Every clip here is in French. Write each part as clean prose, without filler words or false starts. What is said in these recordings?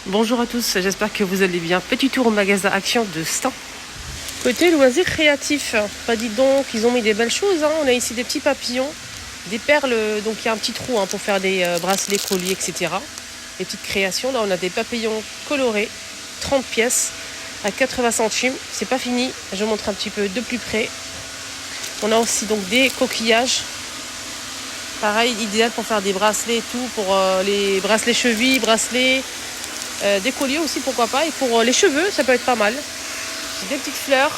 Bonjour à tous, j'espère que vous allez bien. Petit tour au magasin Action de Stan. Côté loisirs créatifs, pas dit donc, ils ont mis des belles choses. On a ici des petits papillons, des perles, donc il y a un petit trou pour faire des bracelets, colliers, etc. Des petites créations. Là, on a des papillons colorés, 30 pièces à 80 centimes. C'est pas fini, je vous montre un petit peu de plus près. On a aussi donc des coquillages. Pareil, idéal pour faire des bracelets et tout, pour les bracelets chevilles, bracelets. Des colliers aussi, pourquoi pas. Et pour les cheveux, ça peut être pas mal. Des petites fleurs.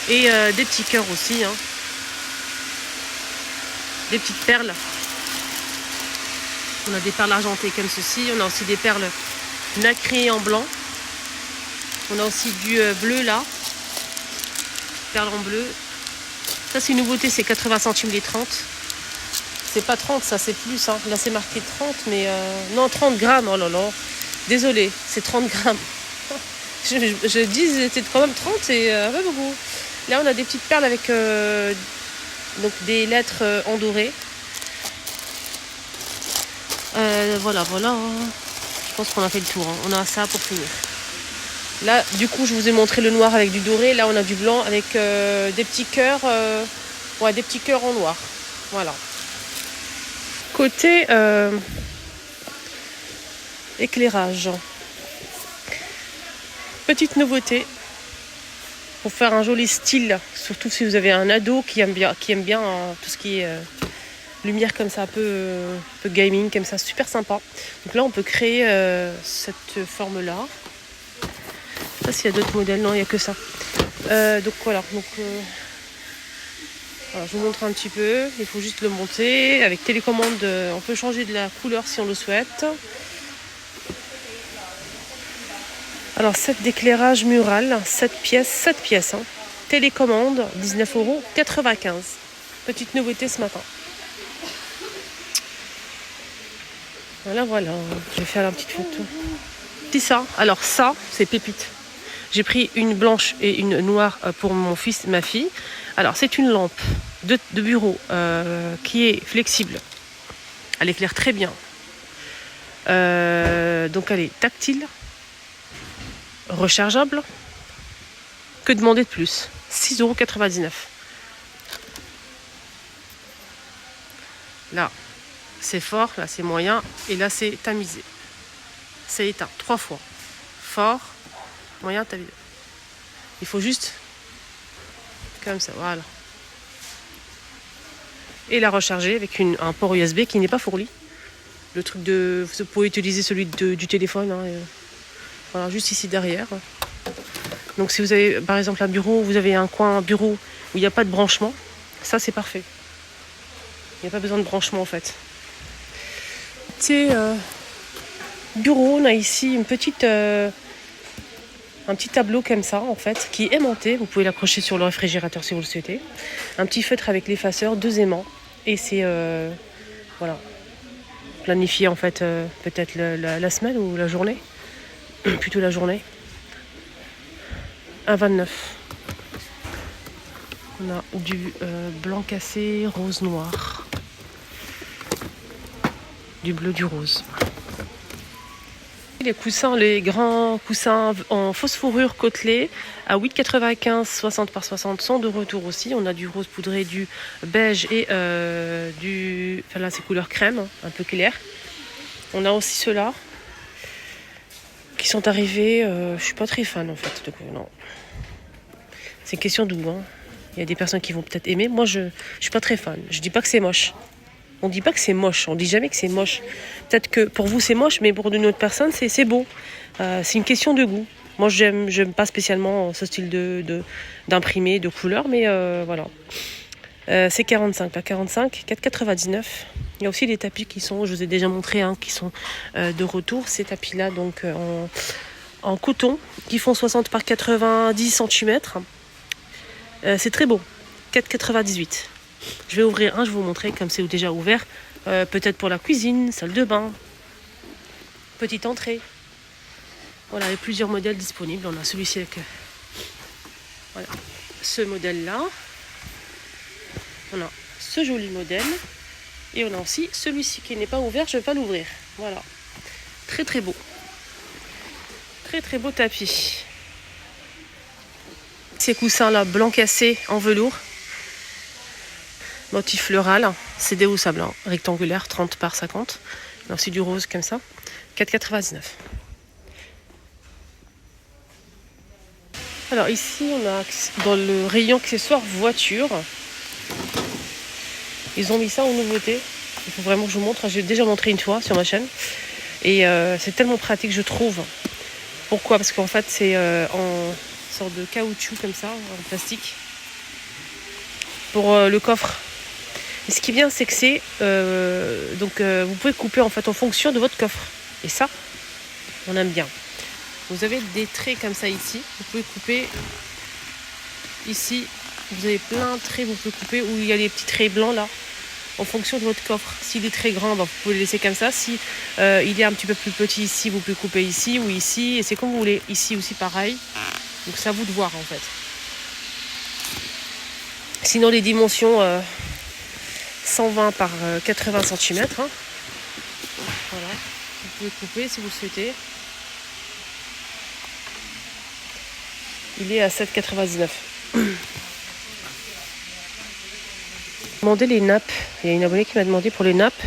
Et des petits cœurs aussi. Des petites perles. On a des perles argentées comme ceci. On a aussi des perles nacrées en blanc. On a aussi du bleu là. Perles en bleu. Ça, c'est une nouveauté, c'est 80 centimes les 30. C'est pas 30, ça c'est plus. Là c'est marqué 30, mais non, 30 grammes. Oh là là. Désolé, c'est 30 grammes. je dis c'était quand même 30, c'est pas beaucoup. Là on a des petites perles avec donc des lettres en doré. Voilà. Je pense qu'on a fait le tour. On a ça pour finir. Là, du coup, je vous ai montré le noir avec du doré. Là, on a du blanc avec des petits cœurs. Des petits cœurs en noir. Voilà. Côté éclairage, petite nouveauté pour faire un joli style, surtout si vous avez un ado qui aime bien tout ce qui est lumière comme ça, un peu gaming comme ça, super sympa. Donc là on peut créer cette forme là. Je sais pas s'il y a d'autres modèles, non il n'y a que ça. Donc voilà, je vous montre un petit peu, il faut juste le monter. Avec télécommande, on peut changer de la couleur si on le souhaite. Alors, set d'éclairage mural, 7 pièces. Télécommande, 19,95 €. Petite nouveauté ce matin. Voilà, je vais faire la petite photo. C'est ça, alors ça, c'est pépite. J'ai pris une blanche et une noire pour mon fils et ma fille. Alors, c'est une lampe de bureau qui est flexible. Elle éclaire très bien. Donc, elle est tactile, rechargeable. Que demander de plus? 6,99 €. Là, c'est fort, là, c'est moyen. Et là, c'est tamisé. C'est éteint 3 fois. Fort, moyen, tamisé. Il faut juste comme ça, voilà. Et la recharger avec un port USB qui n'est pas fourni. Le truc vous pouvez utiliser celui du téléphone. Voilà, juste ici derrière. Donc si vous avez par exemple un bureau, vous avez un coin bureau où il n'y a pas de branchement, ça c'est parfait. Il n'y a pas besoin de branchement en fait. Bureau, on a ici un petit tableau comme ça en fait, qui est aimanté. Vous pouvez l'accrocher sur le réfrigérateur si vous le souhaitez. Un petit feutre avec l'effaceur, 2 aimants. Et c'est planifier en fait peut-être la semaine ou la journée. Plutôt la journée. 1,29 €. On a du blanc cassé, rose noir. Du bleu, du rose. Les coussins, les grands coussins en fausse fourrure côtelée à 8,95 €, 60 par 60, sont de retour aussi. On a du rose poudré, du beige et là c'est couleur crème, un peu clair. On a aussi ceux-là qui sont arrivés. Je suis pas très fan en fait. Non. C'est une question de goût. Il y a des personnes qui vont peut-être aimer. Moi, je suis pas très fan. Je dis pas que c'est moche. On dit pas que c'est moche. On dit jamais que c'est moche. Peut-être que pour vous c'est moche, mais pour une autre personne c'est beau. C'est une question de goût. Moi, j'aime pas spécialement ce style d'imprimé, de couleur, mais voilà. C'est 45, là, 45, 4,99 €. Il y a aussi des tapis qui sont, je vous ai déjà montré, qui sont de retour. Ces tapis-là, donc en coton, qui font 60 par 90 cm. C'est très beau. 4,98 €. Je vais ouvrir un, je vais vous montrer comme c'est déjà ouvert. Peut-être pour la cuisine, salle de bain, petite entrée. Voilà, il y a plusieurs modèles disponibles. On a celui-ci avec ce modèle-là. On a ce joli modèle. Et on a aussi celui-ci qui n'est pas ouvert, je ne vais pas l'ouvrir. Voilà. Très très beau. Très très beau tapis. Ces coussins là, blanc cassé en velours. Motif floral, c'est des housses à blanc, rectangulaire, 30 par 50. Il y a aussi du rose comme ça. 4,99. Alors ici, on a dans le rayon accessoires voiture. Ils ont mis ça en nouveauté. Il faut vraiment que je vous montre. J'ai déjà montré une fois sur ma chaîne. Et c'est tellement pratique, je trouve. Pourquoi? Parce qu'en fait, c'est en sorte de caoutchouc comme ça, en plastique. Pour le coffre. Et ce qui est bien, c'est que c'est... vous pouvez couper en fait en fonction de votre coffre. Et ça, on aime bien. Vous avez des traits comme ça ici. Vous pouvez couper ici. Vous avez plein de traits, vous pouvez couper où il y a les petits traits blancs là. En fonction de votre coffre. S'il est très grand, vous pouvez le laisser comme ça. Si il est un petit peu plus petit ici, vous pouvez couper ici ou ici. Et c'est comme vous voulez. Ici aussi pareil. Donc c'est à vous de voir en fait. Sinon les dimensions 120 par 80 cm. Hein. Voilà. Vous pouvez couper si vous le souhaitez. Il est à 7,99. Demander les nappes. Il y a une abonnée qui m'a demandé pour les nappes.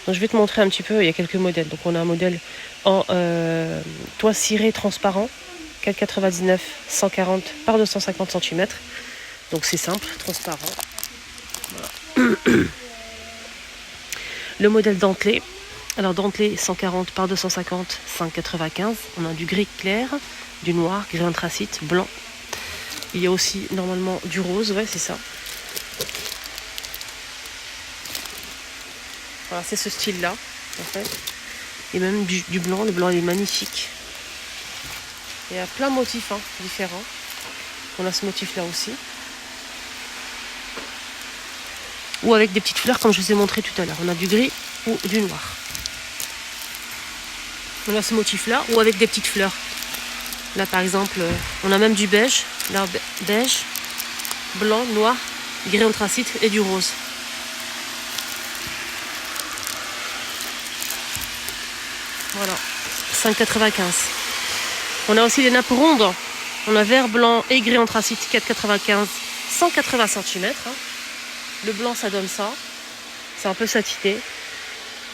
Donc je vais te montrer un petit peu. Il y a quelques modèles. Donc on a un modèle en toit ciré transparent, 4,99, 140 par 250 cm. Donc c'est simple, transparent. Voilà. Le modèle dentelé. Alors dentelé 140 par 250, 5,95. On a du gris clair, du noir, gris anthracite, blanc. Il y a aussi normalement du rose, ouais c'est ça. Voilà, c'est ce style-là, en fait. Et même du blanc. Le blanc, il est magnifique. Il y a plein de motifs différents. On a ce motif-là aussi. Ou avec des petites fleurs, comme je vous ai montré tout à l'heure. On a du gris ou du noir. On a ce motif-là, ou avec des petites fleurs. Là, par exemple, on a même du beige. Là, beige, blanc, noir, gris anthracite et du rose. Voilà, 5,95. On a aussi des nappes rondes. On a vert, blanc et gris anthracite, 4,95, 180 cm. Le blanc, ça donne ça. C'est un peu satiné.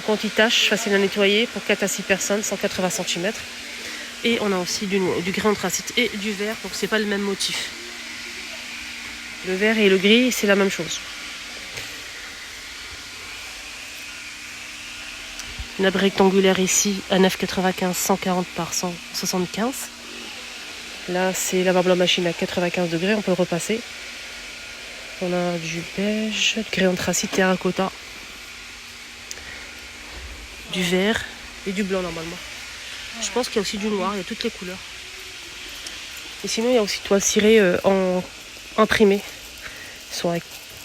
Quand il tâche, facile à nettoyer pour 4 à 6 personnes, 180 cm. Et on a aussi du gris anthracite et du vert, donc c'est pas le même motif. Le vert et le gris, c'est la même chose. Une nappe rectangulaire ici à 9,95, 140 par 175. Là, c'est lavable à machine à 95 degrés, on peut le repasser. On a du beige, du gris anthracite, terracotta, du vert et du blanc normalement. Je pense qu'il y a aussi du noir, il y a toutes les couleurs. Et sinon, il y a aussi toile cirée en imprimé. Ils sont à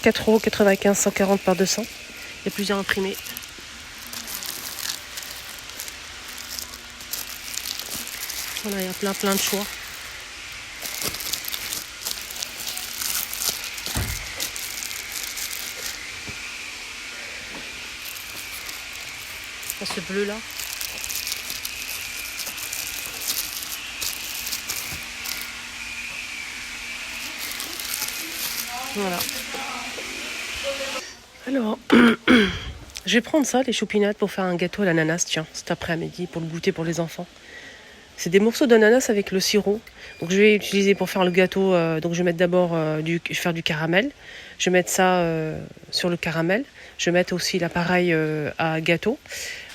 4,95 €, 140 par 200. Il y a plusieurs imprimés. Voilà, il y a plein de choix. Ce bleu là. Voilà. Alors, je vais prendre ça, les choupinates, pour faire un gâteau à l'ananas, tiens, cet après-midi, pour le goûter pour les enfants. C'est des morceaux d'ananas avec le sirop. Donc je vais utiliser pour faire le gâteau, donc je vais mettre d'abord faire du caramel. Je vais mettre ça sur le caramel. Je vais mettre aussi l'appareil à gâteau.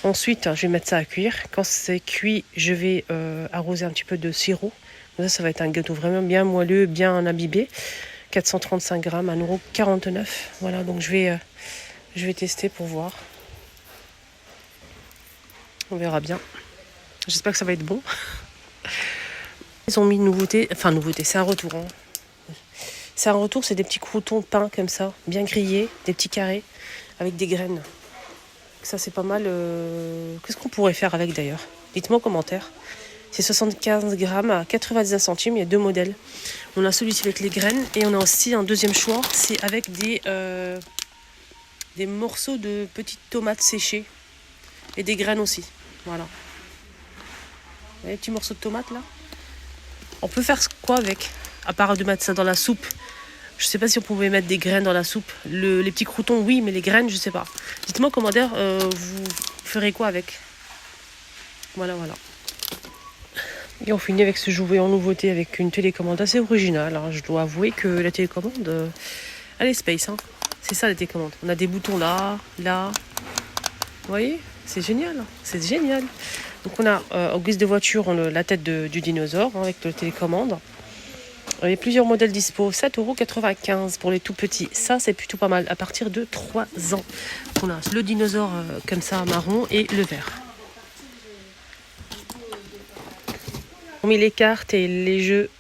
Ensuite, je vais mettre ça à cuire. Quand c'est cuit, je vais arroser un petit peu de sirop. Donc ça va être un gâteau vraiment bien moelleux, bien imbibé. 435 grammes, 1,49 €. Voilà, donc je vais tester pour voir. On verra bien. J'espère que ça va être bon. Ils ont mis une nouveauté, c'est un retour. Hein. C'est un retour, c'est des petits croûtons peints comme ça, bien grillés, des petits carrés, avec des graines. Ça c'est pas mal. Qu'est-ce qu'on pourrait faire avec d'ailleurs? Dites-moi en commentaire. C'est 75 grammes à 99 centimes, il y a deux modèles. On a celui-ci avec les graines et on a aussi un deuxième choix, c'est avec des morceaux de petites tomates séchées et des graines aussi. Voilà. voyez, petits morceaux de tomates là. On peut faire quoi avec? À part de mettre ça dans la soupe. Je sais pas si on pouvait mettre des graines dans la soupe. Les petits croutons, oui, mais les graines, je sais pas. Dites-moi en commentaire, vous ferez quoi avec? Voilà. Et on finit avec ce jouet en nouveauté avec une télécommande assez originale. Alors, je dois avouer que la télécommande, elle est space. Hein. C'est ça la télécommande. On a des boutons là. Vous voyez? C'est génial. C'est génial. Donc on a en guise de voiture la tête du dinosaure hein, avec la télécommande. Il y a plusieurs modèles dispo. 7,95 € pour les tout petits. Ça, c'est plutôt pas mal. À partir de 3 ans. On a le dinosaure comme ça, marron, et le vert. On met les cartes et les jeux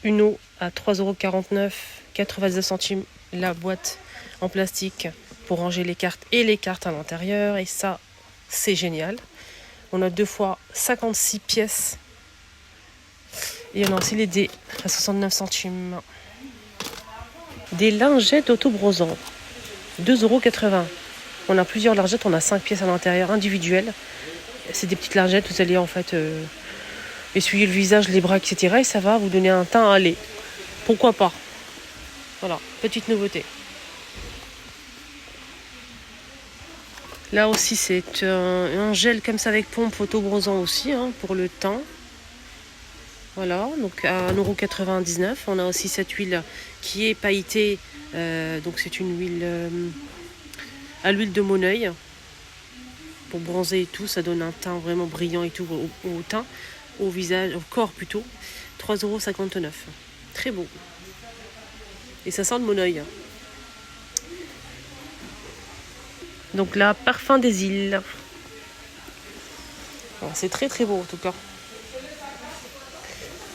Uno à 3,49 €, 82 centimes la boîte en plastique pour ranger les cartes et les cartes à l'intérieur. Et ça, c'est génial. On a 2 fois 56 pièces. Et on a aussi les dés à 69 centimes. Des lingettes autobrosant. 2,80 €. On a plusieurs lingettes. On a 5 pièces à l'intérieur individuelles. C'est des petites lingettes. Vous allez en fait essuyer le visage, les bras, etc. Et ça va vous donner un teint à lait. Pourquoi pas? Voilà, petite nouveauté. Là aussi, c'est un gel comme ça avec pompe autobrosant aussi hein, pour le teint. Voilà, donc à 1,99 €. On a aussi cette huile qui est pailletée. Donc c'est une huile à l'huile de Moneuil. Pour bronzer et tout, ça donne un teint vraiment brillant et tout au teint, au visage, au corps plutôt. 3,59 €. Très beau. Et ça sent le Moneuil. Donc là, parfum des îles. C'est très très beau en tout cas.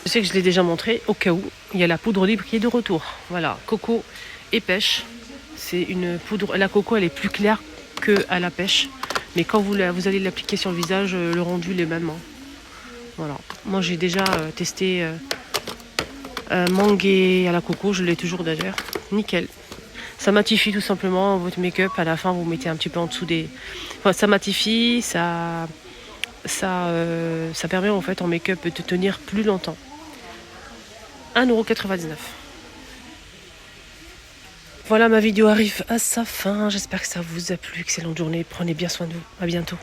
Je sais que je l'ai déjà montré, au cas où, il y a la poudre libre qui est de retour. Voilà, coco et pêche. C'est une poudre, la coco elle est plus claire qu'à la pêche. Mais quand vous allez l'appliquer sur le visage, le rendu est le même. Hein. Voilà. Moi j'ai déjà testé mangue et à la coco, je l'ai toujours d'ailleurs. Nickel. Ça matifie tout simplement votre make-up. À la fin, vous mettez un petit peu en dessous des... Enfin, ça matifie, ça permet en fait en make-up de tenir plus longtemps. 1,99 €. Voilà, ma vidéo arrive à sa fin. J'espère que ça vous a plu. Excellente journée. Prenez bien soin de vous. À bientôt.